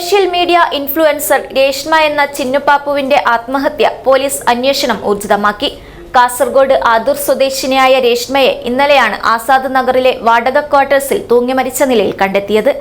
Social media influencer Reshma എന്ന ചിന്നുപാപ്പുവിന്റെ ആത്മഹത്യ police അന്വേഷണം ഊർജിതമാക്കി. കാസർഗോഡ് ആദൂർ സ്വദേശിനിയായ രേഷ്മയെ ഇന്നലെയാണ് ആസാദ് നഗറിലെ വാടക ക്വാർട്ടേഴ്സിൽ തൂങ്ങി മരിച്ച നിലയിൽ കണ്ടെത്തിയത്.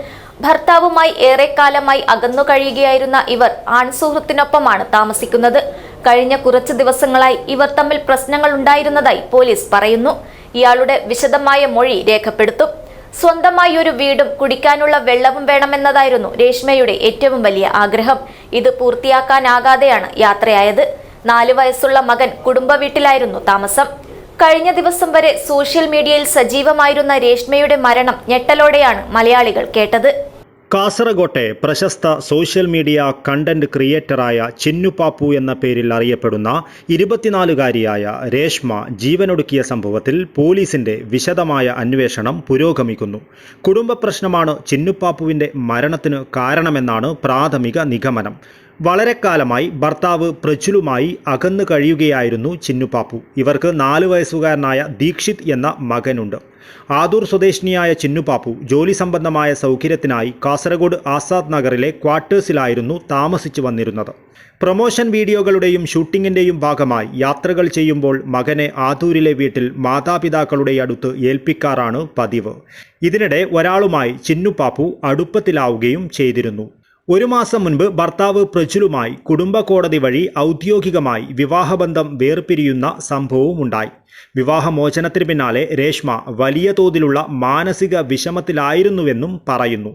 ഭർത്താവുമായി ഏറെക്കാലമായി അകന്നു കഴിയുകയായിരുന്ന ഇവർ ആൺസുഹൃത്തിനൊപ്പമാണ് താമസിക്കുന്നത്. കഴിഞ്ഞ കുറച്ച് ദിവസങ്ങളായി ഇവർ തമ്മിൽ പ്രശ്നങ്ങൾ ഉണ്ടായിരുന്നതായി പോലീസ് പറയുന്നു. ഇയാളുടെ വിശദമായ മൊഴി രേഖപ്പെടുത്തും. സ്വന്തമായി ഒരു വീടും കുടിക്കാനുള്ള വെള്ളവും വേണമെന്നതായിരുന്നു രേഷ്മയുടെ ഏറ്റവും വലിയ ആഗ്രഹം. ഇത് പൂർത്തിയാക്കാനാകാതെയാണ് യാത്രയായത്. 4 വയസ്സുള്ള മകൻ കുടുംബ വീട്ടിലായിരുന്നു താമസം. കഴിഞ്ഞ ദിവസം വരെ സോഷ്യൽ മീഡിയയിൽ സജീവമായിരുന്ന രേഷ്മയുടെ മരണം ഞെട്ടലോടെയാണ് മലയാളികൾ കേട്ടത്. കാസർഗോട്ടെ പ്രശസ്ത സോഷ്യൽ മീഡിയ കണ്ടന്റ് ക്രിയേറ്ററായ ചിന്നുപാപ്പു എന്ന പേരിൽ അറിയപ്പെടുന്ന 24-കാരിയായ രേഷ്മ ജീവനൊടുക്കിയ സംഭവത്തിൽ പോലീസിന്റെ വിശദമായ അന്വേഷണം പുരോഗമിക്കുന്നു. കുടുംബ പ്രശ്നമാണ് ചിന്നുപാപ്പുവിന്റെ മരണത്തിന് കാരണമെന്നാണ് പ്രാഥമിക നിഗമനം. വളരെ കാലമായി ഭർത്താവ് പ്രജുലുമായി അകന്നു കഴിയുകയായിരുന്നു ചിന്നുപാപ്പു. ഇവർക്ക് 4 വയസ്സുകാരനായ ദീക്ഷിത് എന്ന മകനുണ്ട്. ആദൂർ സ്വദേശിനിയായ ചിന്നുപാപ്പു ജോലി സംബന്ധമായ സൗകര്യത്തിനായി കാസർഗോഡ് ആസാദ് നഗറിലെ ക്വാർട്ടേഴ്സിലായിരുന്നു താമസിച്ചു വന്നിരുന്നത്. പ്രൊമോഷൻ വീഡിയോകളുടെയും ഷൂട്ടിങ്ങിൻ്റെയും ഭാഗമായി യാത്രകൾ ചെയ്യുമ്പോൾ മകനെ ആദൂരിലെ വീട്ടിൽ മാതാപിതാക്കളുടെ അടുത്ത് ഏൽപ്പിക്കാറാണ് പതിവ്. ഇതിനിടെ ഒരാളുമായി ചിന്നുപാപ്പു അടുപ്പത്തിലാവുകയും ചെയ്തിരുന്നു. 1 മാസം മുൻപ് ഭർത്താവ് പ്രജുലുമായി കുടുംബ കോടതി വഴി ഔദ്യോഗികമായി വിവാഹബന്ധം വേർപിരിയുന്ന സംഭവവുമുണ്ടായി. വിവാഹമോചനത്തിന് പിന്നാലെ രേഷ്മ വലിയ തോതിലുള്ള മാനസിക വിഷമത്തിലായിരുന്നുവെന്നും പറയുന്നു.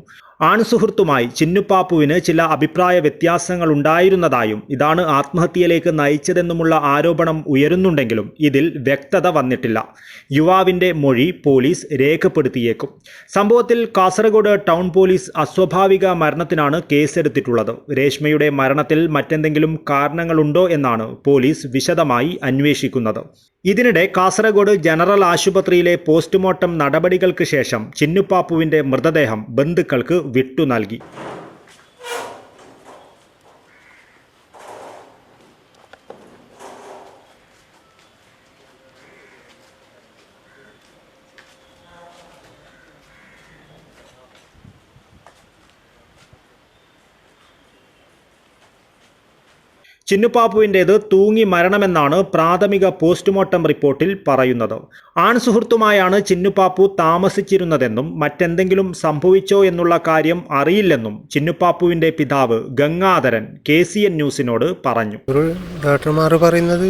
ആൺസുഹൃത്തുമായി ചിന്നുപാപ്പുവിന് ചില അഭിപ്രായ വ്യത്യാസങ്ങളുണ്ടായിരുന്നതായും ഇതാണ് ആത്മഹത്യയിലേക്ക് നയിച്ചതെന്നുമുള്ള ആരോപണം ഉയരുന്നുണ്ടെങ്കിലും ഇതിൽ വ്യക്തത വന്നിട്ടില്ല. യുവാവിൻ്റെ മൊഴി പോലീസ് രേഖപ്പെടുത്തിയേക്കും. സംഭവത്തിൽ കാസർഗോഡ് ടൗൺ പോലീസ് അസ്വാഭാവിക മരണത്തിനാണ് കേസെടുത്തിട്ടുള്ളത്. രേഷ്മയുടെ മരണത്തിൽ മറ്റെന്തെങ്കിലും കാരണങ്ങളുണ്ടോ എന്നാണ് പോലീസ് വിശദമായി അന്വേഷിക്കുന്നത്. ഇതിനിടെ കാസർഗോഡ് ജനറൽ ആശുപത്രിയിലെ പോസ്റ്റ്മോർട്ടം നടപടികൾക്ക് ശേഷം ചിന്നുപാപ്പുവിൻ്റെ മൃതദേഹം ബന്ധുക്കൾക്ക് വിട്ടു നൽകി. ചിന്നുപാപ്പുവിൻ്റേത് തൂങ്ങി മരണമെന്നാണ് പ്രാഥമിക പോസ്റ്റ്മോർട്ടം റിപ്പോർട്ടിൽ പറയുന്നത്. ആൺസുഹൃത്തുമായാണ് ചിന്നുപാപ്പു താമസിച്ചിരുന്നതെന്നും മറ്റെന്തെങ്കിലും സംഭവിച്ചോ എന്നുള്ള കാര്യം അറിയില്ലെന്നും ചിന്നുപാപ്പുവിൻ്റെ പിതാവ് ഗംഗാധരൻ KCN ന്യൂസിനോട് പറഞ്ഞു. ഡോക്ടർമാർ പറയുന്നത്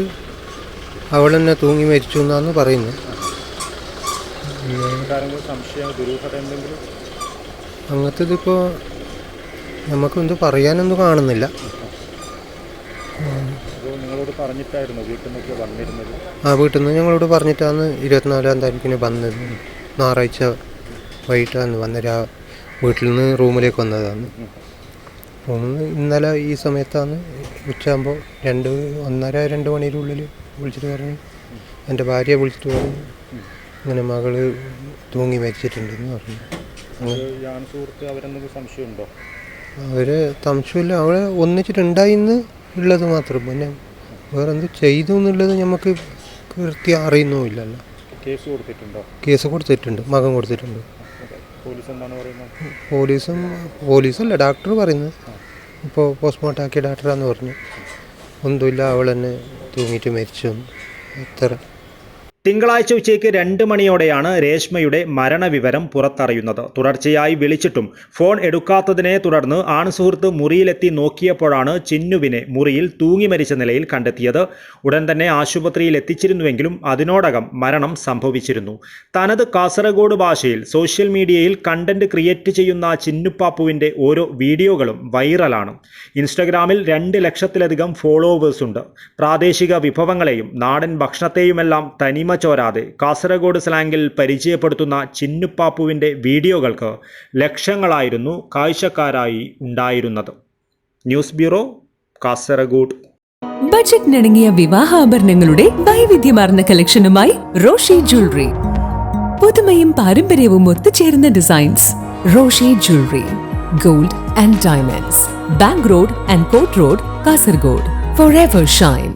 അവൾ തന്നെ തൂങ്ങി മരിച്ചു എന്നാണ് പറയുന്നത്. അങ്ങനത്തേതിപ്പോൾ നമുക്കൊന്നും പറയാനൊന്നും കാണുന്നില്ല. വീട്ടിൽ നിന്ന് ഞങ്ങളോട് പറഞ്ഞിട്ടാണ് 24-ാം താരീഖിന് വന്നത്. ഞായറാഴ്ച വൈകിട്ടാണ് വന്ന. വീട്ടിൽ നിന്ന് റൂമിലേക്ക് വന്നതാണ്. ഇന്നലെ ഈ സമയത്താണ് ഉച്ചയാകുമ്പോൾ 1:30-2 മണിയുടെ വിളിച്ചിട്ട് പറഞ്ഞു, എൻ്റെ ഭാര്യയെ വിളിച്ചിട്ട് പറഞ്ഞു ഇങ്ങനെ മകള് തൂങ്ങി മരിച്ചിട്ടുണ്ടെന്ന് പറഞ്ഞു. അവര് സംശയമില്ല, അവളെ ഒന്നിച്ചിട്ടുണ്ടായിന്ന് ഉള്ളത് മാത്രം. പിന്നെ വേറെന്ത് ചെയ്തു എന്നുള്ളത് നമുക്ക് കൃത്യം അറിയുന്നുമില്ലല്ലോ. കേസ് കൊടുത്തിട്ടുണ്ട്, മകൻ കൊടുത്തിട്ടുണ്ട്. പോലീസല്ല ഡോക്ടർ പറയുന്നത്. ഇപ്പോൾ പോസ്റ്റ്മോർട്ടം ആക്കിയ ഡോക്ടറാന്ന് പറഞ്ഞു. ഒന്നുമില്ല, അവൾ തന്നെ തൂങ്ങിയിട്ട് മരിച്ചു. എത്ര തിങ്കളാഴ്ച ഉച്ചയ്ക്ക് 2 മണിയോടെയാണ് രേഷ്മയുടെ മരണവിവരം പുറത്തറിയുന്നത്. തുടർച്ചയായി വിളിച്ചിട്ടും ഫോൺ എടുക്കാത്തതിനെ തുടർന്ന് ആൺസുഹൃത്ത് മുറിയിലെത്തി നോക്കിയപ്പോഴാണ് ചിന്നുവിനെ മുറിയിൽ തൂങ്ങി മരിച്ച നിലയിൽ കണ്ടെത്തിയത്. ഉടൻ തന്നെ ആശുപത്രിയിൽ എത്തിച്ചിരുന്നുവെങ്കിലും അതിനോടകം മരണം സംഭവിച്ചിരുന്നു. തനത് കാസർഗോഡ് ഭാഷയിൽ സോഷ്യൽ മീഡിയയിൽ കണ്ടന്റ് ക്രിയേറ്റ് ചെയ്യുന്ന ചിന്നുപാപ്പുവിൻ്റെ ഓരോ വീഡിയോകളും വൈറലാണ്. ഇൻസ്റ്റഗ്രാമിൽ 2 ലക്ഷത്തിലധികം ഫോളോവേഴ്സ് ഉണ്ട്. പ്രാദേശിക വിഭവങ്ങളെയും നാടൻ ഭക്ഷണത്തെയുമെല്ലാം തനിമ ചോരാതെ കാസർഗോഡ് സ്ലാങ്ങിൽ പരിചയപ്പെടുത്തുന്ന ചിന്നുപാപ്പുവിൻ്റെ വീഡിയോകൾക്ക് ലക്ഷങ്ങളായിരുന്നു കാഴ്ചക്കാരായി ഉണ്ടായിരുന്നത്. News bureau, Kasaragod. ബജറ്റിനിണങ്ങിയ വിവാഹാഭരണങ്ങളുടെ വൈവിധ്യമാർന്ന കളക്ഷനുമായി റോഷി ജ്വല്ലറി. പുതുമയും പാരമ്പര്യവും ഒത്തുചേരുന്ന designs. Roshi jewellery, gold and diamonds, bank road and കോട്ട് റോഡ്, കാസർഗോഡ്. Forever shine.